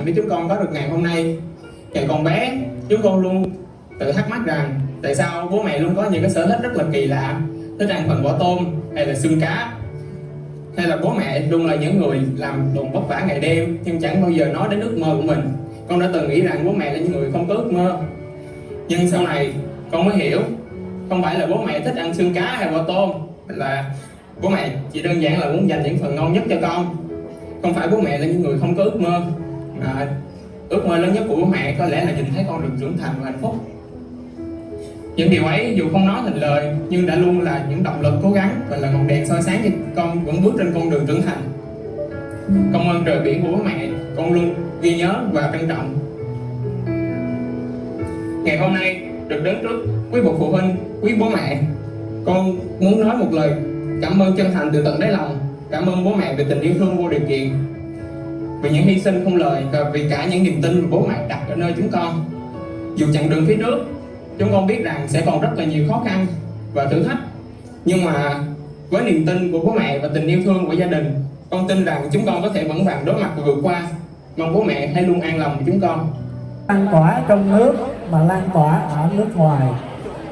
để chúng con có được ngày hôm nay. Ngày còn bé, chúng con luôn tự thắc mắc rằng tại sao bố mẹ luôn có những cái sở thích rất là kỳ lạ, thích ăn phần vỏ tôm hay là xương cá, hay là bố mẹ luôn là những người làm đồn vất vả ngày đêm nhưng chẳng bao giờ nói đến ước mơ của mình. Con đã từng nghĩ rằng bố mẹ là những người không có ước mơ, nhưng sau này con mới hiểu không phải là bố mẹ thích ăn xương cá hay vỏ tôm, là bố mẹ chỉ đơn giản là muốn dành những phần ngon nhất cho con. Không phải bố mẹ là những người không có ước mơ, mà ước mơ lớn nhất của bố mẹ có lẽ là nhìn thấy con được trưởng thành và hạnh phúc. Những điều ấy dù không nói thành lời nhưng đã luôn là những động lực cố gắng và là ngọn đèn soi sáng cho con vẫn bước trên con đường trưởng thành. Công ơn trời biển của bố mẹ, con luôn ghi nhớ và trân trọng. Ngày hôm nay được đến trước quý bậc phụ huynh, quý bố mẹ, con muốn nói một lời cảm ơn chân thành từ tận đáy lòng. Cảm ơn bố mẹ về tình yêu thương vô điều kiện, vì những hy sinh không lời và vì cả những niềm tin mà bố mẹ đặt ở nơi chúng con. Dù chặng đường phía trước chúng con biết rằng sẽ còn rất là nhiều khó khăn và thử thách, nhưng mà với niềm tin của bố mẹ và tình yêu thương của gia đình, con tin rằng chúng con có thể vững vàng đối mặt và vượt qua. Mong bố mẹ hãy luôn an lòng với chúng con. Lan tỏa trong nước mà lan tỏa ở nước ngoài,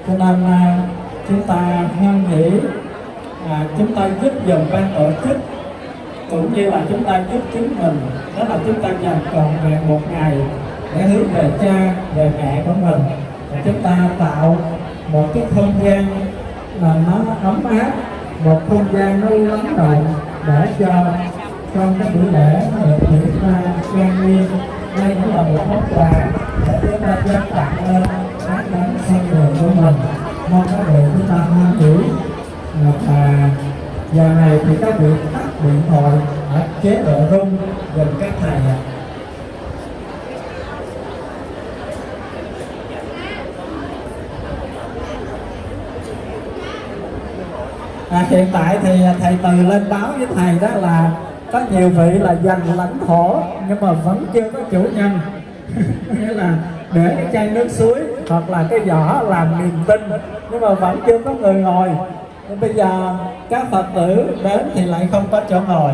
cho nên chúng ta hoan hỷ, chúng ta giúp dùm ban tổ chức cũng như là chúng ta giúp chính mình, đó là chúng ta dành trọn vẹn một ngày để hướng về cha, về mẹ của mình. Và chúng ta tạo một cái không gian mà nó ấm áp, một không gian nó lắng động để cho trong cái buổi lễ được diễn ra trang nghiêm. Đây cũng là một món quà để chúng ta dâng tặng lên các đấng soi đường của mình. Mong các vị chúng ta hoan hỷ. Và giờ này thì các vị tắt điện thoại ở chế độ rung gần các thầy ạ. Hiện tại thì thầy Từ lên báo với thầy đó là có nhiều vị là giành lãnh thổ nhưng mà vẫn chưa có chủ nhân. Nghĩa là để cái chai nước suối hoặc là cái giỏ làm niềm tin nhưng mà vẫn chưa có người ngồi. Nên bây giờ các Phật tử đến thì lại không có chỗ ngồi,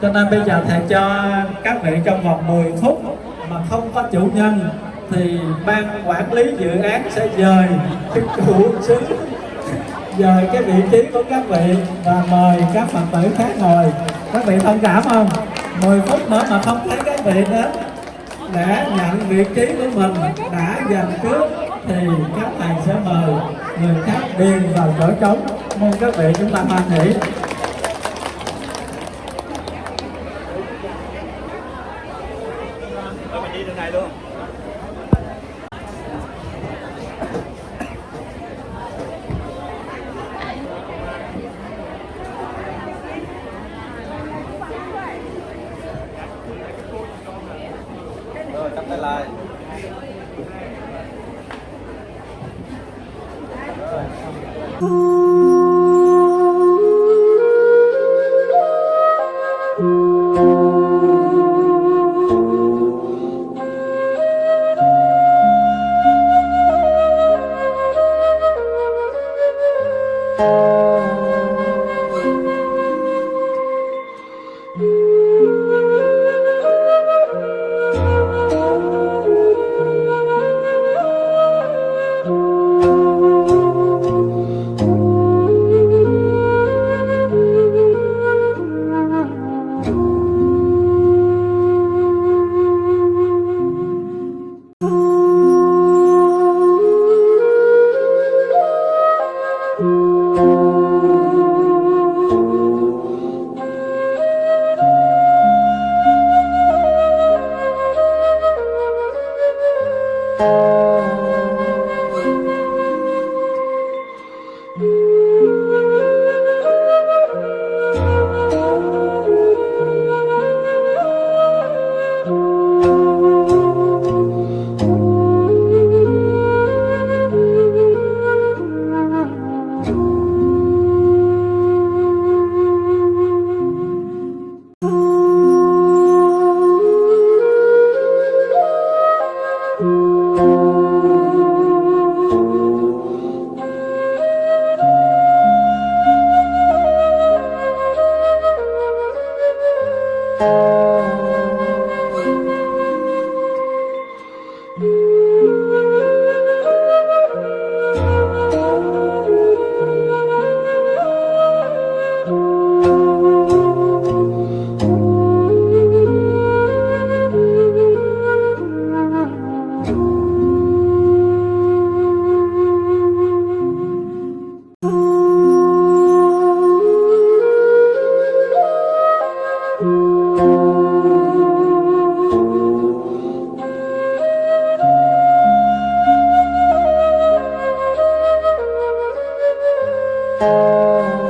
cho nên bây giờ thầy cho các vị trong vòng 10 phút mà không có chủ nhân thì ban quản lý dự án sẽ dời cái trụ xứ, dời cái vị trí của các vị và mời các Phật tử khác ngồi. Các vị thông cảm không? 10 phút nữa mà không thấy các vị đến để nhận vị trí của mình đã dành trước thì các thầy sẽ mời người khác điền vào chỗ trống. Mong các vị chúng ta hoan hỷ. Mình đi đường này luôn. Rồi, cắt tay lại. Thank